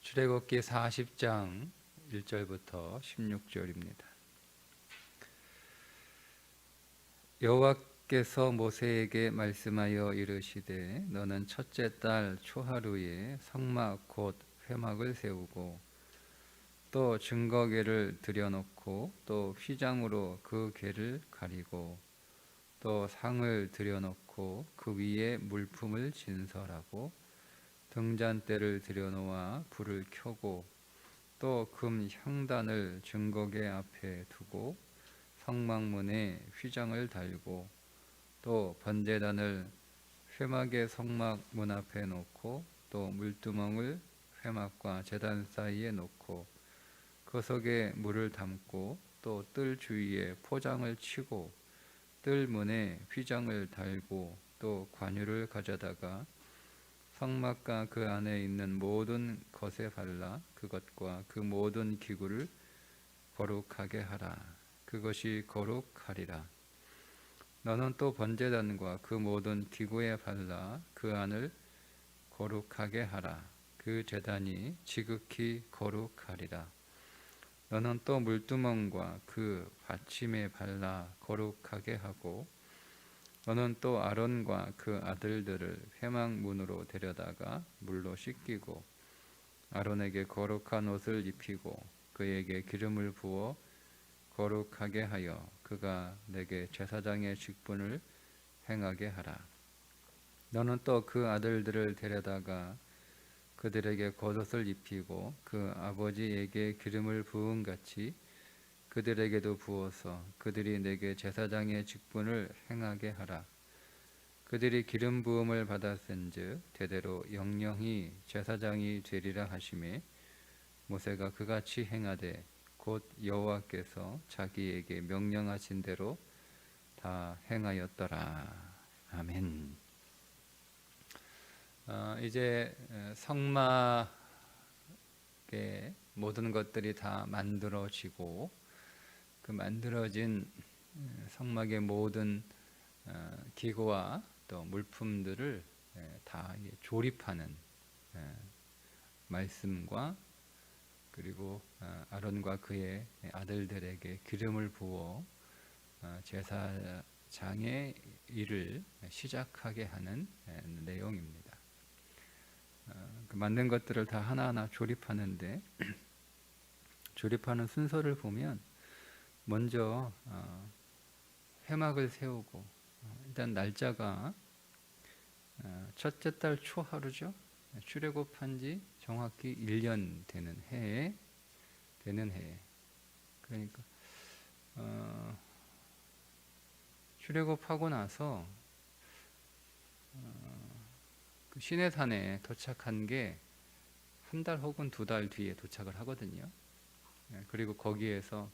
출애굽기 40장 1절부터 16절입니다. 여호와께서 모세에게 말씀하여 이르시되 너는 첫째 달 초하루에 성막 곧 회막을 세우고 또 증거궤를 들여놓고 또 휘장으로 그 궤를 가리고 또 상을 들여놓고 그 위에 물품을 진설하고 등잔대를 들여놓아 불을 켜고 또 금 향단을 증거궤 앞에 두고 성막문에 휘장을 달고 또 번제단을 회막의 성막 문 앞에 놓고 또 물두멍을 회막과 제단 사이에 놓고 그 속에 물을 담고 또 뜰 주위에 포장을 치고 뜰 문에 휘장을 달고 또 관유를 가져다가 성막과 그 안에 있는 모든 것에 발라 그것과 그 모든 기구를 거룩하게 하라. 그것이 거룩하리라. 너는 또 번제단과 그 모든 기구에 발라 그 안을 거룩하게 하라. 그 제단이 지극히 거룩하리라. 너는 또 물두멍과 그 받침에 발라 거룩하게 하고 너는 또 아론과 그 아들들을 회막 문으로 데려다가 물로 씻기고 아론에게 거룩한 옷을 입히고 그에게 기름을 부어 거룩하게 하여 그가 내게 제사장의 직분을 행하게 하라. 너는 또 그 아들들을 데려다가 그들에게 겉옷을 입히고 그 아버지에게 기름을 부은 같이 그들에게도 부어서 그들이 내게 제사장의 직분을 행하게 하라. 그들이 기름 부음을 받았은즉 대대로 영영히 제사장이 되리라 하시매 모세가 그같이 행하되 곧 여호와께서 자기에게 명령하신 대로 다 행하였더라. 아멘. 이제 성막의 모든 것들이 다 만들어지고 그 만들어진 성막의 모든 기구와 또 물품들을 다 조립하는 말씀과 그리고 아론과 그의 아들들에게 기름을 부어 제사장의 일을 시작하게 하는 내용입니다. 그 만든 것들을 다 하나하나 조립하는데 조립하는 순서를 보면 먼저 회막을 세우고 일단 날짜가 첫째 달 초하루죠. 출애굽한 지 정확히 1년 되는 해에 그러니까 출애굽하고 나서 그 시내산에 도착한 게 한 달 혹은 2달 뒤에 도착을 하거든요. 그리고 거기에서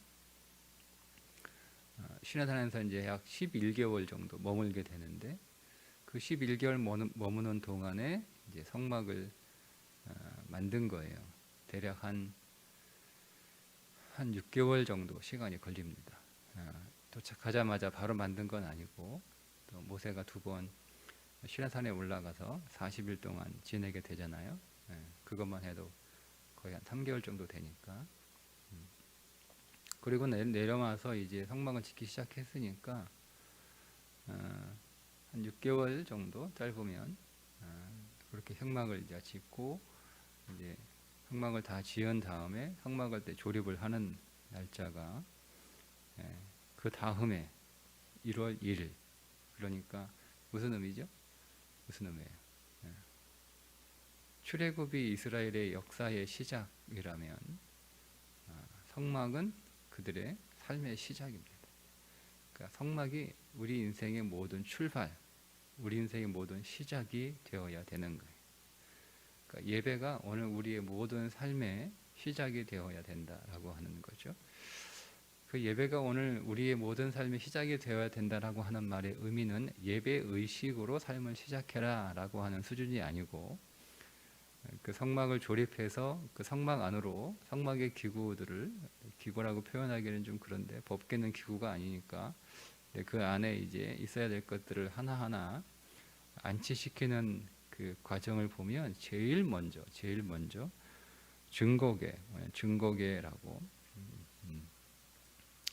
시내산에서 이제 약 11개월 정도 머물게 되는데 그 11개월 머무는 동안에 이제 성막을 만든 거예요. 대략 한 6개월 정도 시간이 걸립니다. 도착하자마자 바로 만든 건 아니고 또 모세가 2번 시내산에 올라가서 40일 동안 지내게 되잖아요. 그것만 해도 거의 한 3개월 정도 되니까 그리고 내려와서 이제 성막을 짓기 시작했으니까 한 6개월 정도 짧으면 그렇게 성막을 이제 짓고 이제 성막을 다 지은 다음에 성막을 때 조립을 하는 날짜가 그 다음에 1월 1일 그러니까 무슨 의미죠? 무슨 의미예요? 출애굽이 이스라엘의 역사의 시작이라면 성막은 그들의 삶의 시작입니다. 그러니까 성막이 우리 인생의 모든 출발, 우리 인생의 모든 시작이 되어야 되는 거예요. 그러니까 예배가 오늘 우리의 모든 삶의 시작이 되어야 된다라고 하는 거죠. 그 예배가 오늘 우리의 모든 삶의 시작이 되어야 된다라고 하는 말의 의미는 예배 의식으로 삶을 시작해라라고 하는 수준이 아니고 그 성막을 조립해서 그 성막 안으로 성막의 기구라고 표현하기는 좀 그런데 법계는 기구가 아니니까 그 안에 이제 있어야 될 것들을 하나하나 안치시키는 그 과정을 보면 제일 먼저 증거계라고.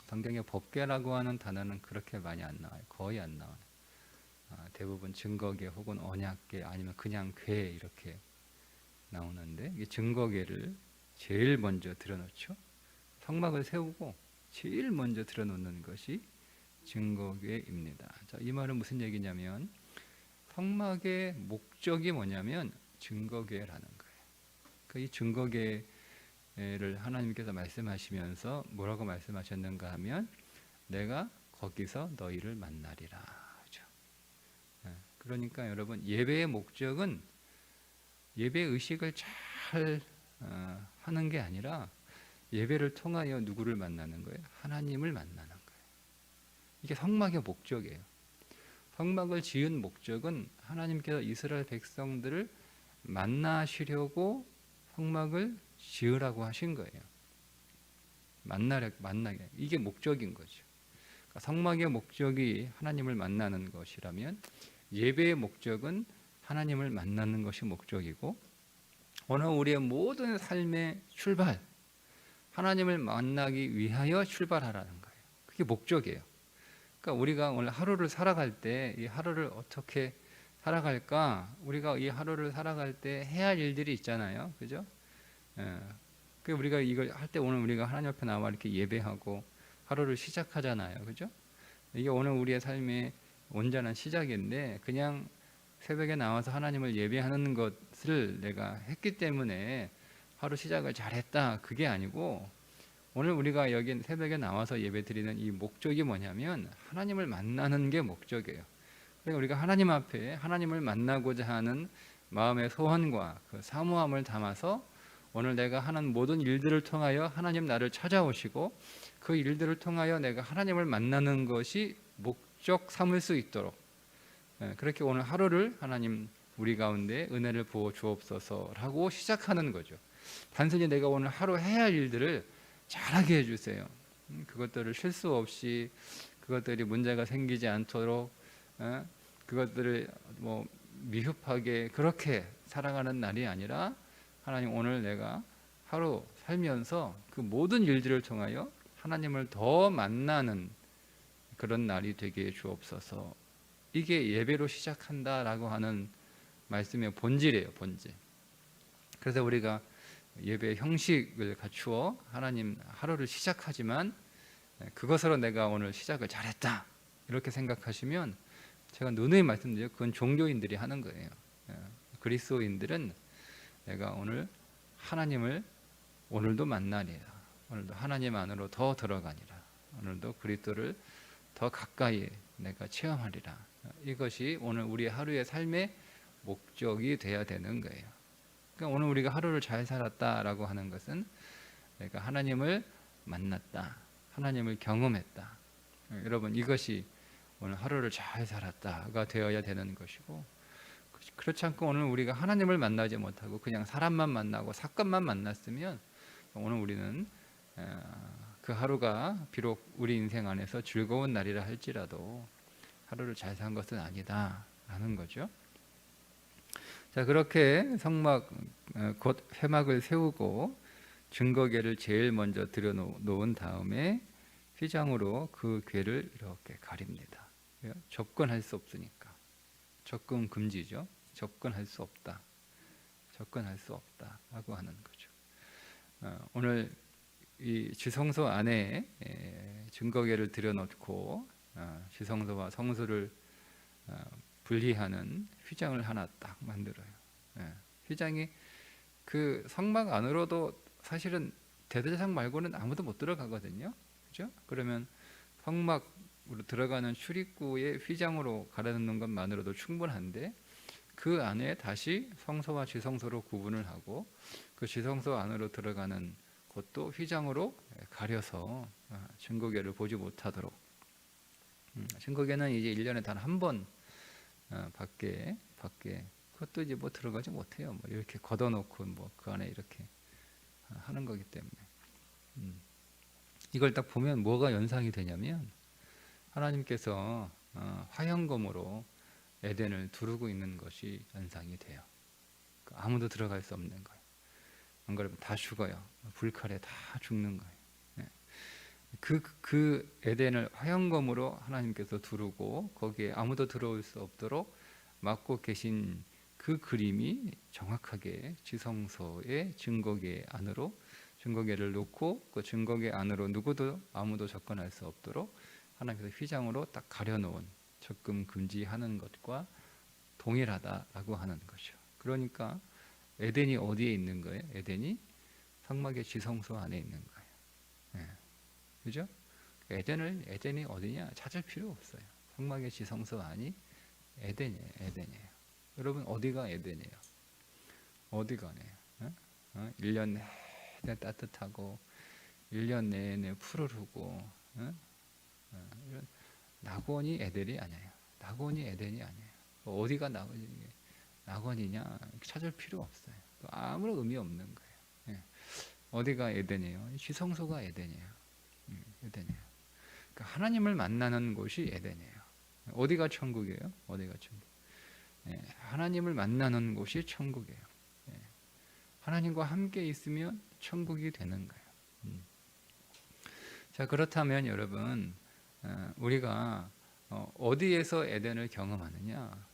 성경에 법계라고 하는 단어는 그렇게 많이 안 나와요. 거의 안 나와요. 대부분 증거계 혹은 언약계 아니면 그냥 궤 이렇게 나오는데, 이 증거계를 제일 먼저 들여놓죠. 성막을 세우고 제일 먼저 들여놓는 것이 증거궤입니다. 자, 이 말은 무슨 얘기냐면 성막의 목적이 뭐냐면 증거궤라는 거예요. 그러니까 이 증거궤를 하나님께서 말씀하시면서 뭐라고 말씀하셨는가 하면 내가 거기서 너희를 만나리라. 그렇죠? 그러니까 여러분, 예배의 목적은 예배 의식을 잘 하는 게 아니라 예배를 통하여 누구를 만나는 거예요? 하나님을 만나는 거예요. 이게 성막의 목적이에요. 성막을 지은 목적은 하나님께서 이스라엘 백성들을 만나시려고 성막을 지으라고 하신 거예요. 만나게. 이게 목적인 거죠. 그러니까 성막의 목적이 하나님을 만나는 것이라면 예배의 목적은 하나님을 만나는 것이 목적이고, 오늘 우리의 모든 삶의 출발, 하나님을 만나기 위하여 출발하라는 거예요. 그게 목적이에요. 그러니까 우리가 오늘 하루를 살아갈 때 이 하루를 어떻게 살아갈까? 우리가 이 하루를 살아갈 때 해야 할 일들이 있잖아요. 그죠? 그 우리가 이걸 할 때 오늘 우리가 하나님 앞에 나와 이렇게 예배하고 하루를 시작하잖아요. 그죠? 이게 오늘 우리의 삶의 온전한 시작인데, 그냥 새벽에 나와서 하나님을 예배하는 것을 내가 했기 때문에 하루 시작을 잘했다, 그게 아니고, 오늘 우리가 여기 새벽에 나와서 예배 드리는 이 목적이 뭐냐면 하나님을 만나는 게 목적이에요. 그러니까 우리가 하나님 앞에 하나님을 만나고자 하는 마음의 소원과 그 사모함을 담아서 오늘 내가 하는 모든 일들을 통하여 하나님 나를 찾아오시고 그 일들을 통하여 내가 하나님을 만나는 것이 목적 삼을 수 있도록, 그렇게 오늘 하루를 하나님 우리 가운데 은혜를 부어 주옵소서라고 시작하는 거죠. 단순히 내가 오늘 하루 해야 할 일들을 잘하게 해주세요. 그것들을 실수 없이, 그것들이 문제가 생기지 않도록, 그것들을 뭐 미흡하게 그렇게 살아가는 날이 아니라, 하나님 오늘 내가 하루 살면서 그 모든 일들을 통하여 하나님을 더 만나는 그런 날이 되게 해 주옵소서. 이게 예배로 시작한다라고 하는 말씀의 본질이에요, 본질. 그래서 우리가 예배의 형식을 갖추어 하나님 하루를 시작하지만, 그것으로 내가 오늘 시작을 잘했다 이렇게 생각하시면 제가 누누이 말씀드려요. 그건 종교인들이 하는 거예요. 그리스도인들은 내가 오늘 하나님을 오늘도 만나리라, 오늘도 하나님 안으로 더 들어가니라, 오늘도 그리스도를 더 가까이 내가 체험하리라, 이것이 오늘 우리 하루의 삶의 목적이 돼야 되는 거예요. 그러니까 오늘 우리가 하루를 잘 살았다라고 하는 것은 내가 하나님을 만났다, 하나님을 경험했다. 여러분, 이것이 오늘 하루를 잘 살았다가 되어야 되는 것이고, 그렇지 않고 오늘 우리가 하나님을 만나지 못하고 그냥 사람만 만나고 사건만 만났으면 오늘 우리는 그 하루가 비록 우리 인생 안에서 즐거운 날이라 할지라도 하루를 잘 산 것은 아니다라는 거죠. 자, 그렇게 성막 곧 회막을 세우고 증거궤를 제일 먼저 들여놓은 다음에 휘장으로 그 궤를 이렇게 가립니다. 접근할 수 없으니까. 접근 금지죠. 접근할 수 없다. 접근할 수 없다라고 하는 거죠. 오늘 이 지성소 안에 증거궤를 들여놓고 지성소와 성소를 분리하는 휘장을 하나 딱 만들어요. 휘장이 그 성막 안으로도 사실은 대제사장 말고는 아무도 못 들어가거든요. 그죠? 그러면 성막으로 들어가는 출입구에 휘장으로 가려놓는 것만으로도 충분한데, 그 안에 다시 성소와 지성소로 구분을 하고 그 지성소 안으로 들어가는 곳도 휘장으로 가려서 증거궤를 보지 못하도록. 증거궤는 이제 1년에 단 한 번 밖에 그것도 이제 뭐 들어가지 못해요. 뭐 이렇게 걷어놓고 뭐 그 안에 이렇게 하는 거기 때문에, 이걸 딱 보면 뭐가 연상이 되냐면 하나님께서 화형검으로 에덴을 두르고 있는 것이 연상이 돼요. 아무도 들어갈 수 없는 거예요. 안 그러면 다 죽어요. 불칼에 다 죽는 거예요. 예. 그 에덴을 화영검으로 하나님께서 두르고 거기에 아무도 들어올 수 없도록 막고 계신 그 그림이 정확하게 지성소의 증거계 안으로 증거계를 놓고 그 증거계 안으로 누구도 아무도 접근할 수 없도록 하나님께서 휘장으로 딱 가려놓은 접근 금지하는 것과 동일하다라고 하는 거죠. 그러니까 에덴이 어디에 있는 거예요? 에덴이 성막의 지성소 안에 있는 거예요. 예. 그죠? 에덴이 어디냐 찾을 필요 없어요. 성막의 지성소 안이 에덴이에요. 여러분 어디가 에덴이에요? 어디가 네요? 1년 내내 따뜻하고 1년 내내 푸르르고 이런 낙원이 에덴이 아니에요. 낙원이 에덴이 아니에요. 어디가 낙원이냐 찾을 필요 없어요. 아무런 의미 없는 거예요. 예. 어디가 에덴이에요? 지성소가 에덴이에요. 에덴이에요. 그러니까 하나님을 만나는 곳이 에덴이에요. 어디가 천국이에요? 어디가 천국? 예. 하나님을 만나는 곳이 천국이에요. 예. 하나님과 함께 있으면 천국이 되는 거예요. 자, 그렇다면 여러분 우리가 어디에서 에덴을 경험하느냐?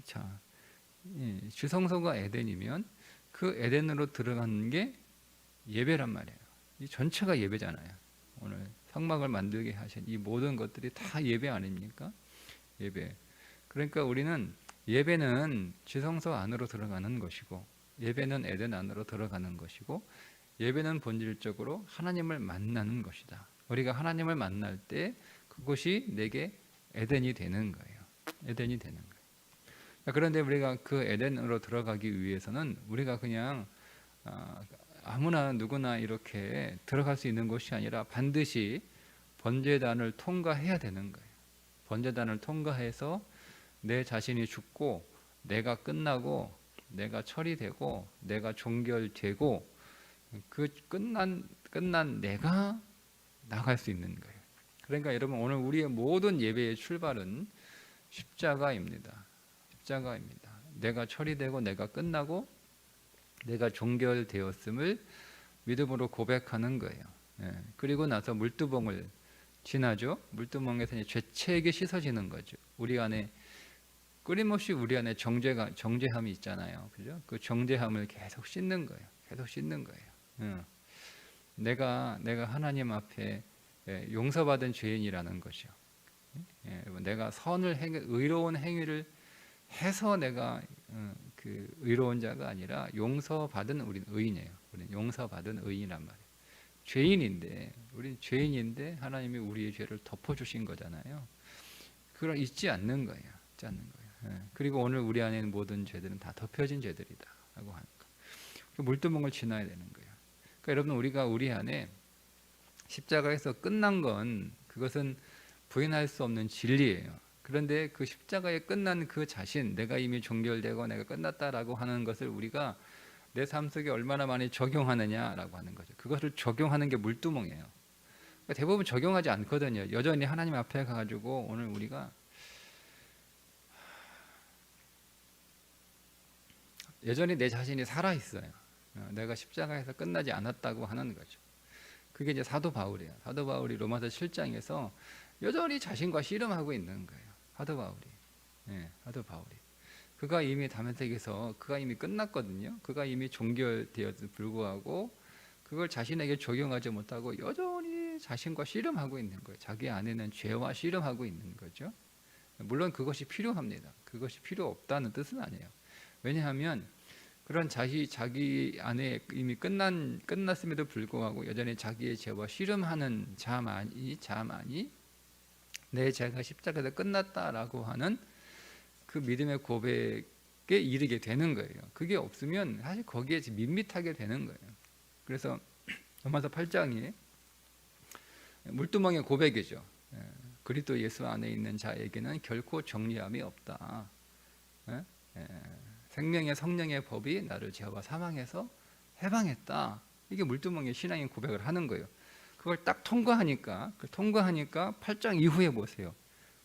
자, 지성소가 에덴이면 그 에덴으로 들어가는 게 예배란 말이에요. 이 전체가 예배잖아요. 오늘 성막을 만들게 하신 이 모든 것들이 다 예배 아닙니까? 예배. 그러니까 우리는 예배는 지성소 안으로 들어가는 것이고 예배는 에덴 안으로 들어가는 것이고 예배는 본질적으로 하나님을 만나는 것이다. 우리가 하나님을 만날 때 그것이 내게 에덴이 되는 거예요. 에덴이 되는 거예요. 그런데 우리가 그 에덴으로 들어가기 위해서는 우리가 그냥 아무나 누구나 이렇게 들어갈 수 있는 것이 아니라 반드시 번제단을 통과해야 되는 거예요. 번제단을 통과해서 내 자신이 죽고 내가 끝나고 내가 처리되고 내가 종결되고 그 끝난 내가 나갈 수 있는 거예요. 그러니까 여러분 오늘 우리의 모든 예배의 출발은 십자가입니다. 십자가입니다. 내가 처리되고 내가 끝나고 내가 종결되었음을 믿음으로 고백하는 거예요. 예. 그리고 나서 물두멍을 지나죠. 물두멍에서 죄책이 씻어지는 거죠. 우리 안에 끊임없이 우리 안에 정죄함이 있잖아요. 그죠? 그 정죄함을 계속 씻는 거예요. 계속 씻는 거예요. 예. 내가 하나님 앞에 용서받은 죄인이라는 거죠. 예. 내가 의로운 행위를 해서 내가 그 의로운 자가 아니라 용서받은 우리는 의인이에요. 우리는 용서받은 의인이란 말이에요. 우리는 죄인인데 하나님이 우리의 죄를 덮어주신 거잖아요. 그걸 잊지 않는 거예요. 잊지 않는 거예요. 예. 그리고 오늘 우리 안에 있는 모든 죄들은 다 덮여진 죄들이다라고 하는 거. 그 물두멍을 지나야 되는 거예요. 그러니까 여러분 우리가 우리 안에 십자가에서 끝난 건 그것은 부인할 수 없는 진리예요. 그런데 그 십자가에 끝난 그 자신, 내가 이미 종결되고 내가 끝났다라고 하는 것을 우리가 내 삶 속에 얼마나 많이 적용하느냐라고 하는 거죠. 그것을 적용하는 게 물두멍이에요. 그러니까 대부분 적용하지 않거든요. 여전히 하나님 앞에 가가지고 오늘 우리가 여전히 내 자신이 살아있어요. 내가 십자가에서 끝나지 않았다고 하는 거죠. 그게 이제 사도 바울이에요. 사도 바울이 로마서 7장에서 여전히 자신과 씨름하고 있는 거예요. 사도 바울이. 그가 이미 다메섹에서 그가 이미 끝났거든요. 그가 이미 종결되어도 불구하고 그걸 자신에게 적용하지 못하고 여전히 자신과 씨름하고 있는 거예요. 자기 안에는 죄와 씨름하고 있는 거죠. 물론 그것이 필요합니다. 그것이 필요 없다는 뜻은 아니에요. 왜냐하면 그런 자기 안에 이미 끝났음에도 불구하고 여전히 자기의 죄와 씨름하는 자만이 내 죄가 십자가에서 끝났다라고 하는 그 믿음의 고백에 이르게 되는 거예요. 그게 없으면 사실 거기에 밋밋하게 되는 거예요. 그래서 로마서 8장이 물두멍의 고백이죠. 그리스도 예수 안에 있는 자에게는 결코 정죄함이 없다. 생명의 성령의 법이 나를 죄와 사망에서 해방했다. 이게 물두멍의 신앙의 고백을 하는 거예요. 그걸 딱 통과하니까 8장 이후에 보세요.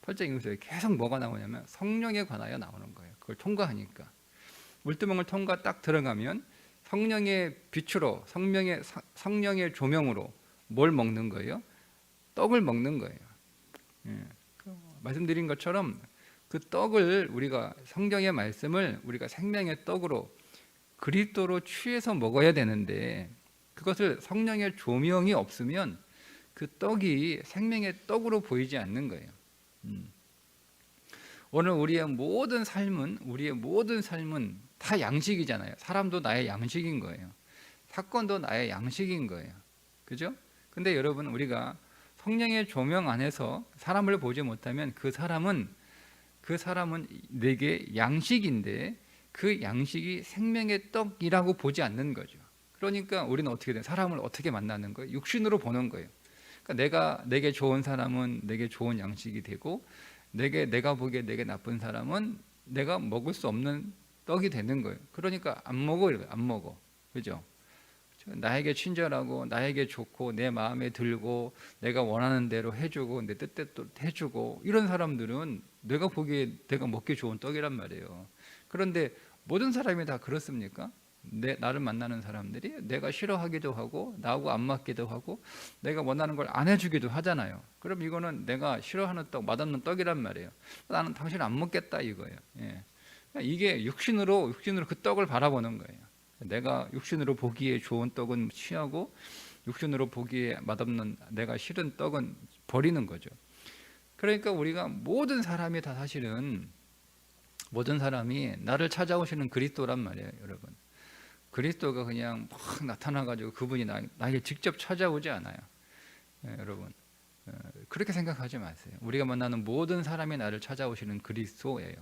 8장 이후에 계속 뭐가 나오냐면 성령에 관하여 나오는 거예요. 그걸 통과하니까 물두멍을 통과 딱 들어가면 성령의 빛으로 성령의 조명으로 뭘 먹는 거예요? 떡을 먹는 거예요. 예. 말씀드린 것처럼 그 떡을 우리가 성경의 말씀을 우리가 생명의 떡으로 그리스도로 취해서 먹어야 되는데 그것을 성령의 조명이 없으면 그 떡이 생명의 떡으로 보이지 않는 거예요. 오늘 우리의 모든 삶은 다 양식이잖아요. 사람도 나의 양식인 거예요. 사건도 나의 양식인 거예요. 그죠? 근데 여러분, 우리가 성령의 조명 안에서 사람을 보지 못하면 그 사람은 내게 양식인데 그 양식이 생명의 떡이라고 보지 않는 거죠. 그러니까 우리는 어떻게 돼? 사람을 어떻게 만나는 거예요? 육신으로 보는 거예요. 그러니까 내게 좋은 사람은 내게 좋은 양식이 되고 내가 보기에 내게 나쁜 사람은 내가 먹을 수 없는 떡이 되는 거예요. 그러니까 안 먹어. 그죠? 나에게 친절하고 나에게 좋고 내 마음에 들고 내가 원하는 대로 해주고 내 뜻대로 해주고 이런 사람들은 내가 보기에 내가 먹기 좋은 떡이란 말이에요. 그런데 모든 사람이 다 그렇습니까? 나를 만나는 사람들이 내가 싫어하기도 하고 나하고 안 맞기도 하고 내가 원하는 걸 안 해주기도 하잖아요. 그럼 이거는 내가 싫어하는 떡, 맛없는 떡이란 말이에요. 나는 당신 안 먹겠다 이거예요. 예. 이게 육신으로 그 떡을 바라보는 거예요. 내가 육신으로 보기에 좋은 떡은 취하고 육신으로 보기에 맛없는 내가 싫은 떡은 버리는 거죠. 그러니까 우리가 모든 사람이 다 사실은 모든 사람이 나를 찾아오시는 그리스도란 말이에요, 여러분. 그리스도가 그냥 막 나타나가지고 그분이 나에게 직접 찾아오지 않아요. 여러분, 그렇게 생각하지 마세요. 우리가 만나는 모든 사람이 나를 찾아오시는 그리스도예요.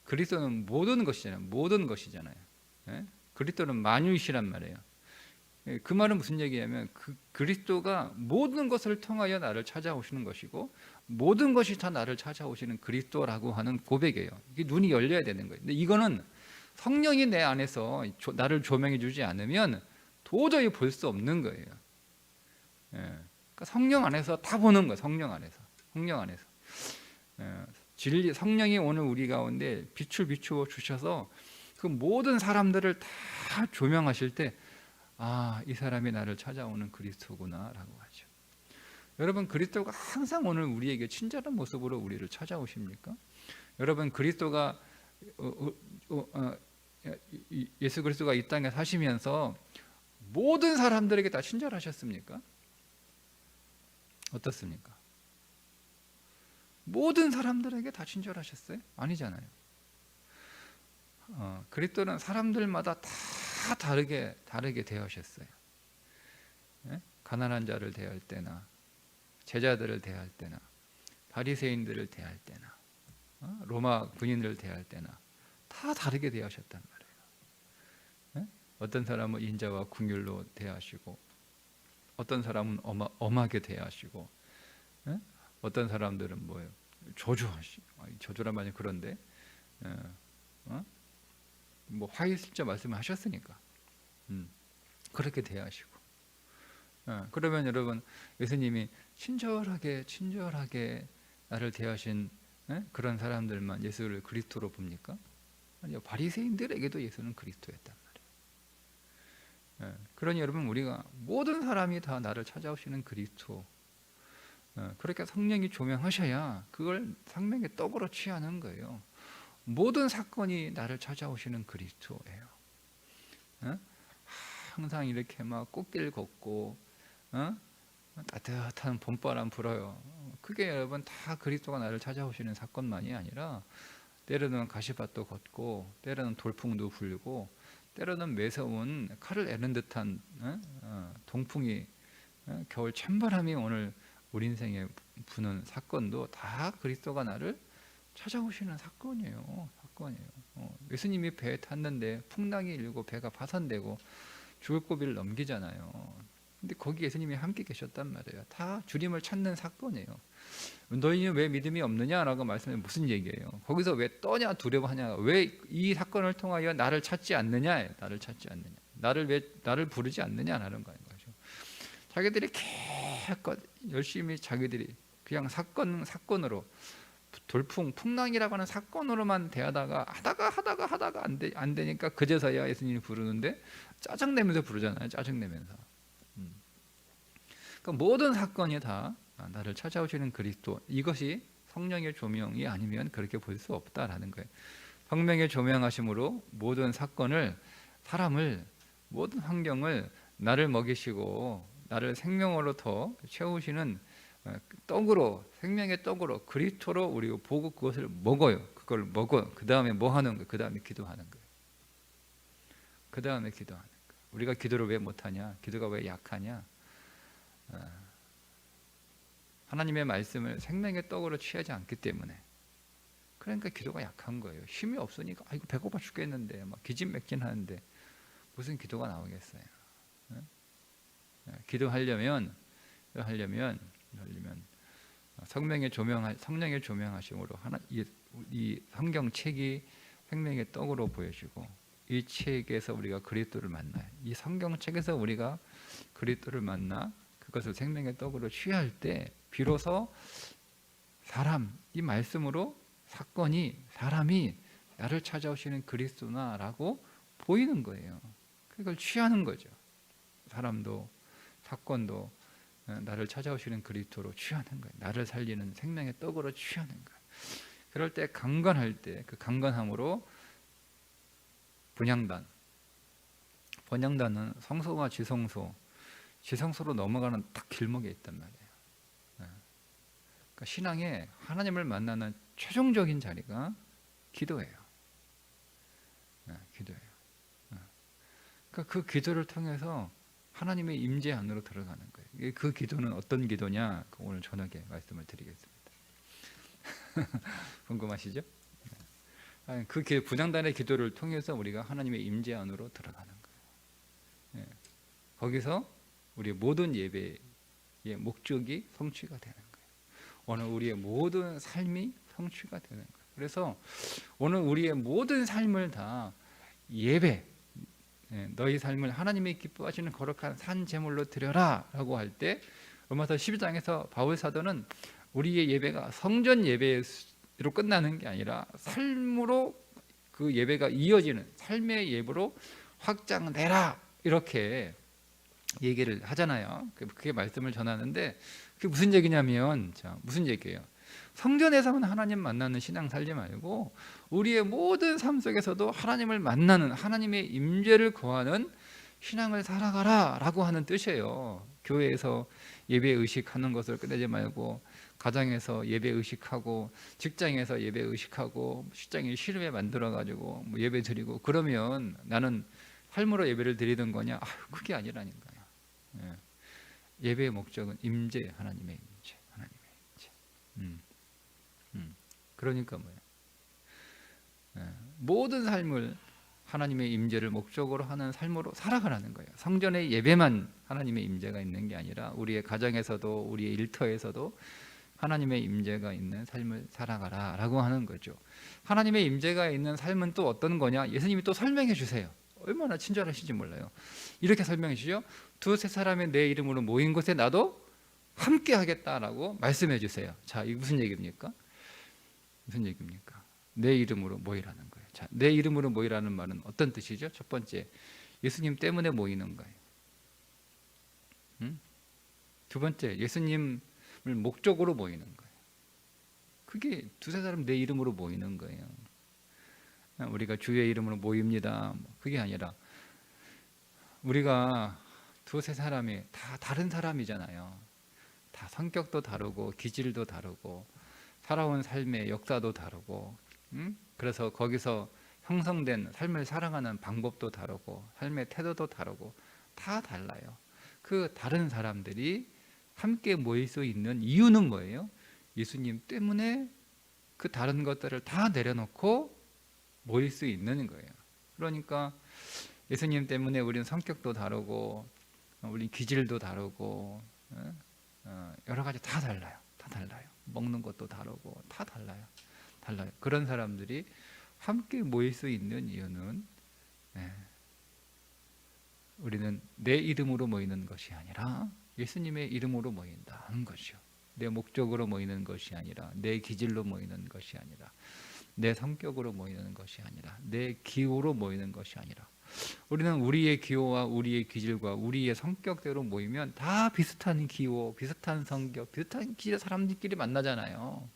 그리스도는 모든 것이잖아요. 그리스도는 만유이시란 말이에요. 그 말은 무슨 얘기냐면 그리스도가 모든 것을 통하여 나를 찾아오시는 것이고 모든 것이 다 나를 찾아오시는 그리스도라고 하는 고백이에요. 이게 눈이 열려야 되는 거예요. 근데 이거는 성령이 내 안에서 나를 조명해 주지 않으면 도저히 볼 수 없는 거예요. 그러니까 성령 안에서 다 보는 거예요. 성령 안에서. 진리, 성령이 오늘 우리 가운데 빛을 비추어 주셔서 그 모든 사람들을 다 조명하실 때, 이 사람이 나를 찾아오는 그리스도구나라고 하죠. 여러분, 그리스도가 항상 오늘 우리에게 친절한 모습으로 우리를 찾아오십니까? 여러분, 그리스도가 예수 그리스도가 이 땅에 사시면서 모든 사람들에게 다 친절하셨습니까? 어떻습니까? 모든 사람들에게 다 친절하셨어요? 아니잖아요. 그리스도는 사람들마다 다 다르게 대하셨어요. 가난한 자를 대할 때나 제자들을 대할 때나 바리새인들을 대할 때나 로마 군인들을 대할 때나 다 다르게 대하셨단 말이에요. 어떤 사람은 인자와 긍휼로 대하시고 어떤 사람은 엄하게 대하시고 어떤 사람들은 뭐예요? 저주란 말이 그런데 뭐 화이슬자 말씀하셨으니까 그렇게 대하시고 그러면 여러분 예수님이 친절하게 나를 대하신 그런 사람들만 예수를 그리스도로 봅니까? 아니요, 바리새인들에게도 예수는 그리스도였단 말이에요. 그러니 여러분 우리가 모든 사람이 다 나를 찾아오시는 그리스도 그렇게 성령이 조명하셔야 그걸 생명의 떡으로 취하는 거예요. 모든 사건이 나를 찾아오시는 그리스도예요. 항상 이렇게 막 꽃길 걷고 따뜻한 봄바람 불어요. 그게 여러분 다 그리스도가 나를 찾아오시는 사건만이 아니라 때로는 가시밭도 걷고 때로는 돌풍도 불고 때로는 매서운 칼을 애는 듯한 동풍이 겨울 찬바람이 오늘 우리 인생에 부는 사건도 다 그리스도가 나를 찾아오시는 사건이에요. 예수님이 배에 탔는데 풍랑이 일고 배가 파산되고 죽을 고비를 넘기잖아요. 근데 거기 예수님이 함께 계셨단 말이에요. 다 주님을 찾는 사건이에요. 너희는 왜 믿음이 없느냐라고 말씀해 무슨 얘기예요? 거기서 왜 떠냐 두려워하냐? 왜 이 사건을 통하여 나를 찾지 않느냐? 나를 부르지 않느냐라는 거죠. 자기들이 계속 열심히 자기들이 그냥 사건으로 돌풍, 풍랑이라고 하는 사건으로만 대하다가 하다가 안 되니까 그제서야 예수님이 부르는데 짜증내면서 부르잖아요. 짜증내면서. 그러니까 모든 사건이 다 나를 찾아오시는 그리스도, 이것이 성령의 조명이 아니면 그렇게 볼 수 없다라는 거예요. 성령의 조명하심으로 모든 사건을, 사람을, 모든 환경을 나를 먹이시고 나를 생명으로 더 채우시는 떡으로, 생명의 떡으로, 그리스도로 우리가 보고 그것을 먹어요. 그걸 먹어. 그 다음에 뭐 하는 거예요? 그 다음에 기도하는 거예요. 그 다음에 기도하는 거예요. 우리가 기도를 왜 못하냐? 기도가 왜 약하냐? 하나님의 말씀을 생명의 떡으로 취하지 않기 때문에. 그러니까 기도가 약한 거예요. 힘이 없으니까 아이고 배고파 죽겠는데 막 기진맥진하는데 무슨 기도가 나오겠어요? 기도하려면 성령의 조명하심으로 이 성경책이 생명의 떡으로 보여지고, 이 책에서 우리가 그리스도를 만나요. 이 성경책에서 우리가 그리스도를 만나 그것을 생명의 떡으로 취할 때 비로소 이 말씀으로 사람이 나를 찾아오시는 그리스도나라고 보이는 거예요. 그걸 취하는 거죠. 사람도 사건도 나를 찾아오시는 그리스도로 취하는 거예요. 나를 살리는 생명의 떡으로 취하는 거예요. 그럴 때 강건할 때 그 강건함으로 번영단은 성소와 지성소로 넘어가는 딱 길목에 있단 말이에요. 그러니까 신앙에 하나님을 만나는 최종적인 자리가 기도예요. 기도예요. 그러니까 그 기도를 통해서 하나님의 임재 안으로 들어가는 거예요. 그 기도는 어떤 기도냐? 오늘 저녁에 말씀을 드리겠습니다. 궁금하시죠? 그 분향단의 기도를 통해서 우리가 하나님의 임재 안으로 들어가는 거예요. 거기서 우리의 모든 예배의 목적이 성취가 되는 거예요. 오늘 우리의 모든 삶이 성취가 되는 거예요. 그래서 오늘 우리의 모든 삶을 다 예배, 너희 삶을 하나님이 기뻐하시는 거룩한 산 제물로 드려라 라고 할 때, 로마서 12장에서 바울 사도는 우리의 예배가 성전 예배로 끝나는 게 아니라 삶으로 그 예배가 이어지는 삶의 예배로 확장되라 이렇게 얘기를 하잖아요. 그게 말씀을 전하는데, 그게 무슨 얘기냐면, 무슨 얘기예요? 성전에서만 하나님 만나는 신앙 살지 말고 우리의 모든 삶 속에서도 하나님을 만나는, 하나님의 임재를 거하는 신앙을 살아가라 라고 하는 뜻이에요. 교회에서 예배 의식하는 것을 끝내지 말고, 가정에서 예배 의식하고, 직장에서 예배 의식하고, 직장에 시름에 만들어가지고 예배 드리고, 그러면 나는 삶으로 예배를 드리는 거냐? 그게 아니라니까요. 예배의 목적은 임재, 하나님의 임재, 하나님의 임재. 그러니까 뭐예요? 모든 삶을 하나님의 임재를 목적으로 하는 삶으로 살아가라는 거예요. 성전의 예배만 하나님의 임재가 있는 게 아니라 우리의 가정에서도, 우리의 일터에서도 하나님의 임재가 있는 삶을 살아가라라고 하는 거죠. 하나님의 임재가 있는 삶은 또 어떤 거냐? 예수님이 또 설명해 주세요. 얼마나 친절하신지 몰라요. 이렇게 설명해 주죠. 두세 사람이 내 이름으로 모인 곳에 나도 함께 하겠다라고 말씀해 주세요. 자, 이게 무슨 얘기입니까? 무슨 얘기입니까? 내 이름으로 모이라는 거예요. 자, 내 이름으로 모이라는 말은 어떤 뜻이죠? 첫 번째, 예수님 때문에 모이는 거예요. 두 번째, 예수님을 목적으로 모이는 거예요. 그게 두세 사람 내 이름으로 모이는 거예요. 우리가 주의 이름으로 모입니다. 그게 아니라 우리가 두세 사람이 다 다른 사람이잖아요. 다 성격도 다르고 기질도 다르고 살아온 삶의 역사도 다르고, 그래서 거기서 형성된 삶을 살아가는 방법도 다르고 삶의 태도도 다르고 다 달라요. 그 다른 사람들이 함께 모일 수 있는 이유는 뭐예요? 예수님 때문에 그 다른 것들을 다 내려놓고 모일 수 있는 거예요. 그러니까 예수님 때문에 우리는 성격도 다르고, 우리 기질도 다르고, 여러 가지 다 달라요. 다 달라요. 먹는 것도 다르고 다 달라요. 그런 사람들이 함께 모일 수 있는 이유는 우리는 내 이름으로 모이는 것이 아니라 예수님의 이름으로 모인다는 거죠. 내 목적으로 모이는 것이 아니라, 내 기질로 모이는 것이 아니라, 내 성격으로 모이는 것이 아니라, 내 기호로 모이는 것이 아니라, 우리는 우리의 기호와 우리의 기질과 우리의 성격대로 모이면 다 비슷한 기호, 비슷한 성격, 비슷한 기질의 사람들끼리 만나잖아요.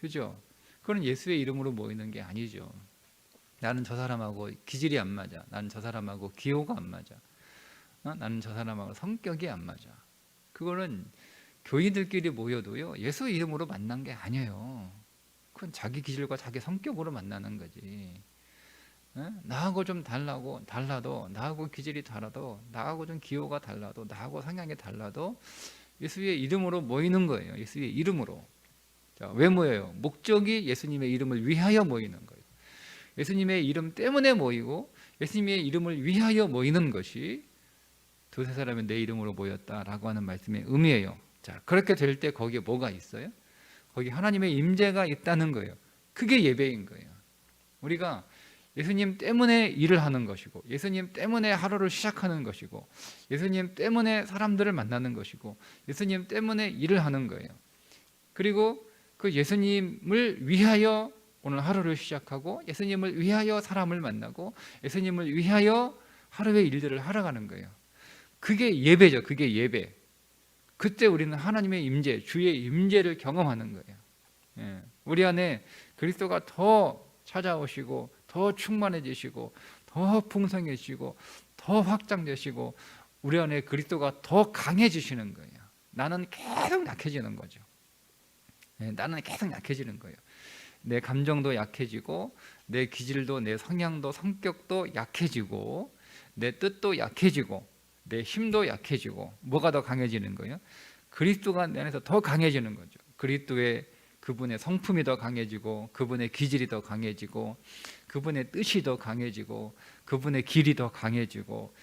그죠? 그건 예수의 이름으로 모이는 게 아니죠. 나는 저 사람하고 기질이 안 맞아. 나는 저 사람하고 기호가 안 맞아. 나는 저 사람하고 성격이 안 맞아. 그거는 교인들끼리 모여도요, 예수 이름으로 만난 게 아니에요. 그건 자기 기질과 자기 성격으로 만나는 거지. 나하고 좀 달라도, 나하고 기질이 달라도, 나하고 좀 기호가 달라도, 나하고 성향이 달라도 예수의 이름으로 모이는 거예요. 예수의 이름으로. 자, 왜 모여요? 목적이 예수님의 이름을 위하여 모이는 거예요. 예수님의 이름 때문에 모이고 예수님의 이름을 위하여 모이는 것이 두세 사람이 내 이름으로 모였다라고 하는 말씀의 의미예요. 자, 그렇게 될 때 거기에 뭐가 있어요? 거기 하나님의 임재가 있다는 거예요. 그게 예배인 거예요. 우리가 예수님 때문에 일을 하는 것이고, 예수님 때문에 하루를 시작하는 것이고, 예수님 때문에 사람들을 만나는 것이고, 예수님 때문에 일을 하는 거예요. 그리고 그 예수님을 위하여 오늘 하루를 시작하고, 예수님을 위하여 사람을 만나고, 예수님을 위하여 하루의 일들을 하러 가는 거예요. 그게 예배죠. 그게 예배. 그때 우리는 하나님의 임재, 주의 임재를 경험하는 거예요. 우리 안에 그리스도가 더 찾아오시고, 더 충만해지시고, 더 풍성해지시고, 더 확장되시고, 우리 안에 그리스도가 더 강해지시는 거예요. 나는 계속 약해지는 거죠. 나는 계속 약해지는 거예요. 내 감정도 약해지고, 내 기질도, 내 성향도, 성격도 약해지고, 내 뜻도 약해지고, 내 힘도 약해지고, 뭐가 더 강해지는 거예요? 그리스도가 내 안에서 더 강해지는 거죠. 그리스도의 그분의 성품이 더 강해지고, 그분의 기질이 더 강해지고, 그분의 뜻이 더 강해지고, 그분의 길이 더 강해지고,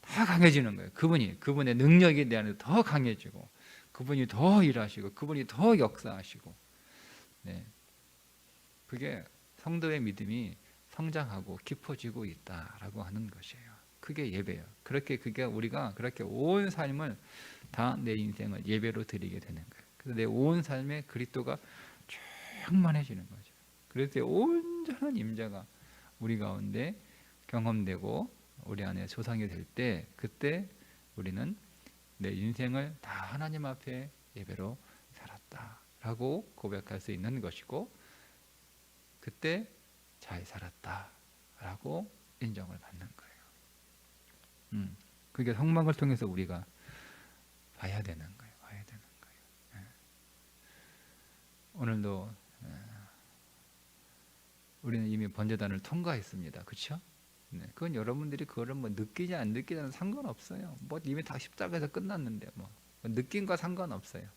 다 강해지는 거예요. 그분의 능력이 내 안에 더 강해지고, 그분이 더 일하시고, 그분이 더 역사하시고, 그게 성도의 믿음이 성장하고 깊어지고 있다라고 하는 것이에요. 그게 예배예요. 그게 우리가 그렇게 온 삶을 다 내 인생을 예배로 드리게 되는 거예요. 그래서 내 온 삶에 그리스도가 충만해지는 거죠. 그리스도의 온전한 임재가 우리 가운데 경험되고 우리 안에 조성이 될 때, 그때 우리는 내 인생을 다 하나님 앞에 예배로 살았다라고 고백할 수 있는 것이고, 그때 잘 살았다라고 인정을 받는 거예요. 그게 성막을 통해서 우리가 봐야 되는 거예요. 오늘도 우리는 이미 번제단을 통과했습니다. 그렇죠? 그건 여러분들이 그거를 뭐 느끼냐 안 느끼냐는 상관없어요. 뭐 이미 다 십자가에서 끝났는데 뭐 느낀과 상관없어요.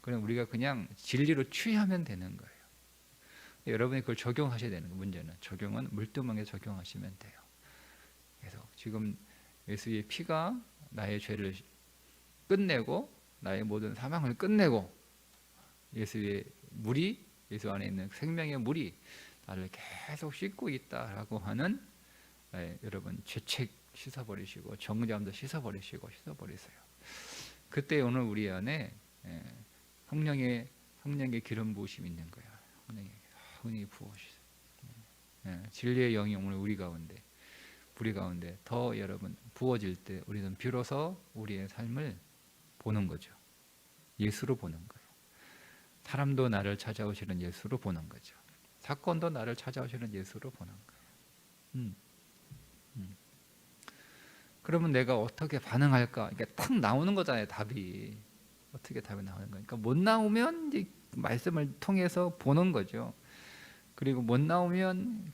그냥 우리가 그냥 진리로 취하면 되는 거예요. 여러분이 그걸 적용하셔야 되는 거예요. 문제는 적용은 물두멍에 적용하시면 돼요. 그래서 지금 예수의 피가 나의 죄를 끝내고 나의 모든 사망을 끝내고, 예수의 물이, 예수 안에 있는 생명의 물이 나를 계속 씻고 있다라고 하는, 여러분 죄책 씻어버리시고 정죄함도 씻어버리세요. 그때 오늘 우리 안에 성령의 기름 부으심이 있는 거야. 성령이 부으시죠. 진리의 영이 오늘 우리 가운데 더 여러분 부어질 때, 우리는 비로소 우리의 삶을 보는 거죠. 예수로 보는 거예요. 사람도 나를 찾아오시는 예수로 보는 거죠. 사건도 나를 찾아오시는 예수로 보는 거예요. 그러면 내가 어떻게 반응할까? 이게 탁 나오는 거잖아요. 답이 어떻게 답이 나오는 거니까, 못 나오면 이제 말씀을 통해서 보는 거죠. 그리고 못 나오면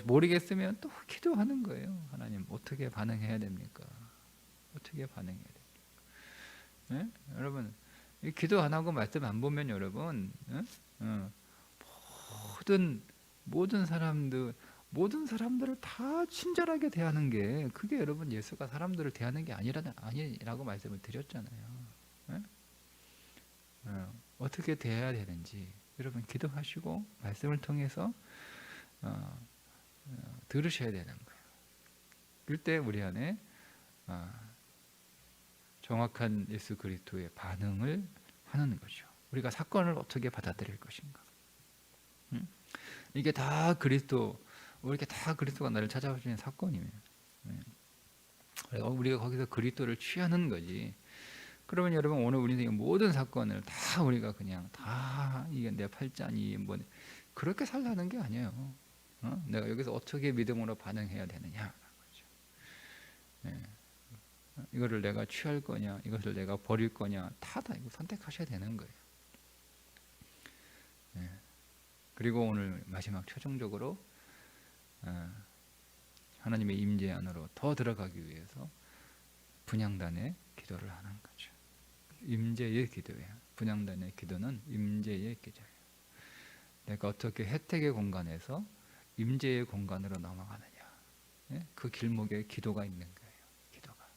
모르겠으면 또 기도하는 거예요. 하나님 어떻게 반응해야 됩니까? 어떻게 반응해야 됩니까? 여러분 기도 안 하고 말씀 안 보면 여러분 모든 사람들을 다 친절하게 대하는 게, 그게 여러분 예수가 사람들을 대하는 게 아니라고 말씀을 드렸잖아요. 어떻게 대해야 되는지 여러분 기도하시고 말씀을 통해서 들으셔야 되는 거예요. 그럴 때 우리 안에 정확한 예수 그리스도의 반응을 하는 거죠. 우리가 사건을 어떻게 받아들일 것인가. 이게 다 그리스도, 이렇게 다 그리스도가 나를 찾아오시는 사건이에요. 우리가 거기서 그리스도를 취하는 거지. 그러면 여러분 오늘 우리 인생의 모든 사건을 다 우리가 그냥 다 이게 내 팔자니 뭐 그렇게 살라는 게 아니에요. 내가 여기서 어떻게 믿음으로 반응해야 되느냐. 이거를 내가 취할 거냐, 이것을 내가 버릴 거냐, 다 이거 선택하셔야 되는 거예요. 그리고 오늘 마지막 최종적으로 하나님의 임재 안으로 더 들어가기 위해서 분향단의 기도를 하는 거죠. 임재의 기도예요. 분향단의 기도는 임재의 기도예요. 내가 어떻게 혜택의 공간에서 임재의 공간으로 넘어가느냐. 그 길목에 기도가 있는 거예요. 기도가.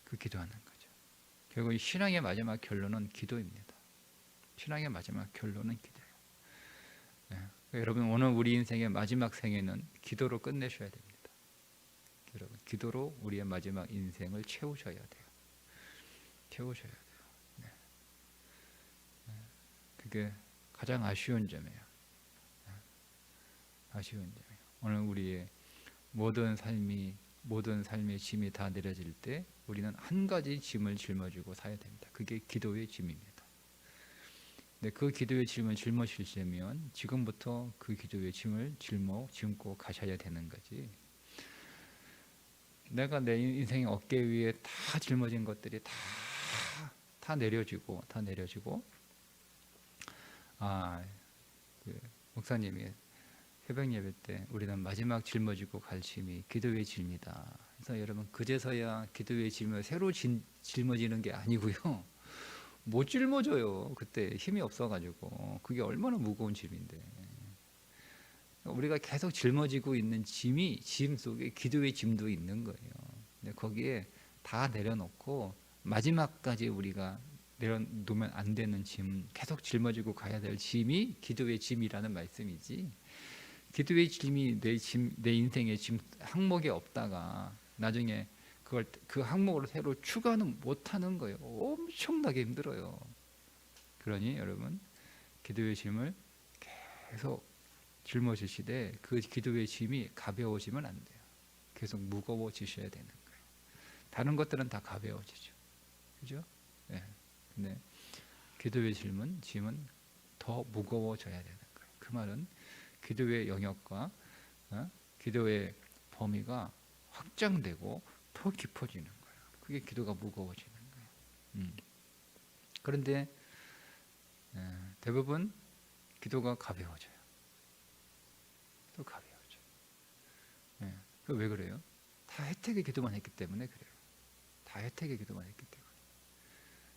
그 기도하는 거죠. 결국 이 신앙의 마지막 결론은 기도입니다. 신앙의 마지막 결론은 기도예요. 여러분 오늘 우리 인생의 마지막 생애는 기도로 끝내셔야 됩니다. 여러분 기도로 우리의 마지막 인생을 채우셔야 돼요. 채우셔야 돼요. 그게 가장 아쉬운 점이에요. 아쉬운 점이에요. 오늘 우리의 모든 삶의 짐이 다 내려질 때 우리는 한 가지 짐을 짊어지고 사야 됩니다. 그게 기도의 짐입니다. 근데 그 기도의 짐을 짊어지려면 지금부터 그 기도의 짐을 짊고 가셔야 되는 거지. 내가 내 인생의 어깨 위에 다 짊어진 것들이 다 내려지고 그 목사님이 새벽 예배 때 우리는 마지막 짊어지고 갈 짐이 기도의 짐이다. 그래서 여러분 그제서야 기도의 짐을 새로 짊어지는 게 아니고요. 못 짊어져요. 그때 힘이 없어가지고. 그게 얼마나 무거운 짐인데. 우리가 계속 짊어지고 있는 짐 속에 기도의 짐도 있는 거예요. 근데 거기에 다 내려놓고 마지막까지 우리가 내려놓으면 안 되는 짐, 계속 짊어지고 가야 될 짐이 기도의 짐이라는 말씀이지. 기도의 짐이 내 인생의 짐 항목에 없다가 나중에 그 항목으로 새로 추가는 못하는 거예요. 엄청나게 힘들어요. 그러니 여러분 기도의 짐을 계속 짊어지시되 그 기도의 짐이 가벼워지면 안 돼요. 계속 무거워지셔야 되는 거예요. 다른 것들은 다 가벼워지죠. 그죠? 네. 근데 기도의 짐은 더 무거워져야 되는 거예요. 그 말은 기도의 영역과 기도의 범위가 확장되고 더 깊어지는 거예요. 그게 기도가 무거워지는 거예요. 그런데 대부분 기도가 가벼워져요. 또 가벼워져요. 왜 그래요? 다 혜택의 기도만 했기 때문에 그래요. 다 혜택의 기도만 했기 때문에.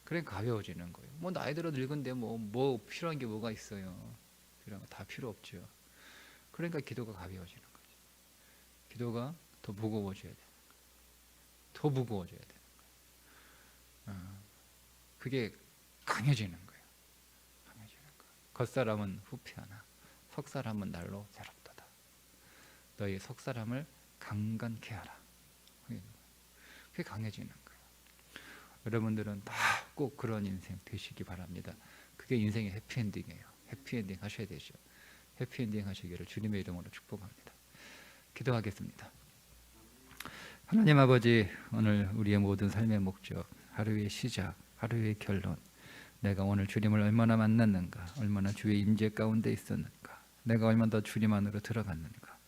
그래 가벼워지는 거예요. 뭐 나이 들어 늙은데 뭐 필요한 게 뭐가 있어요? 필요한 거 다 필요 없죠. 그러니까 기도가 가벼워지는 거죠. 기도가 더 무거워져야 돼요. 더 무거워져야 되는 거예요. 그게 강해지는 거예요. 강해지는 거예요. 겉사람은 후피하나 속사람은 날로 새롭도다. 너희 속사람을 강건케 하라. 그게 강해지는 거예요. 여러분들은 다 꼭 그런 인생 되시기 바랍니다. 그게 인생의 해피엔딩이에요. 해피엔딩 하셔야 되죠. 해피엔딩 하시기를 주님의 이름으로 축복합니다. 기도하겠습니다. 하나님 아버지, 오늘 우리의 모든 삶의 목적, 하루의 시작, 하루의 결론, 내가 오늘 주님을 얼마나 만났는가, 얼마나 주의 임재 가운데 있었는가, 내가 얼마나 더 주님 안으로 들어갔는가,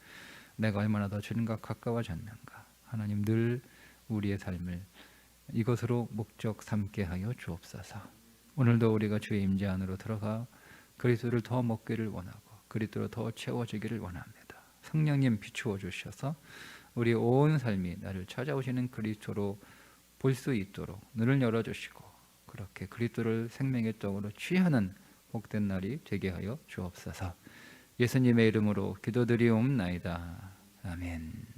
내가 얼마나 더 주님과 가까워졌는가. 하나님 늘 우리의 삶을 이것으로 목적 삼게 하여 주옵소서. 오늘도 우리가 주의 임재 안으로 들어가 그리스도를 더 먹기를 원하고 그리스도로 더 채워지기를 원합니다. 성령님 비추어 주셔서 우리 온 삶이 나를 찾아오시는 그리스도로 볼 수 있도록 눈을 열어주시고 그렇게 그리스도를 생명의 떡으로 취하는 복된 날이 되게 하여 주옵소서. 예수님의 이름으로 기도드리옵나이다. 아멘.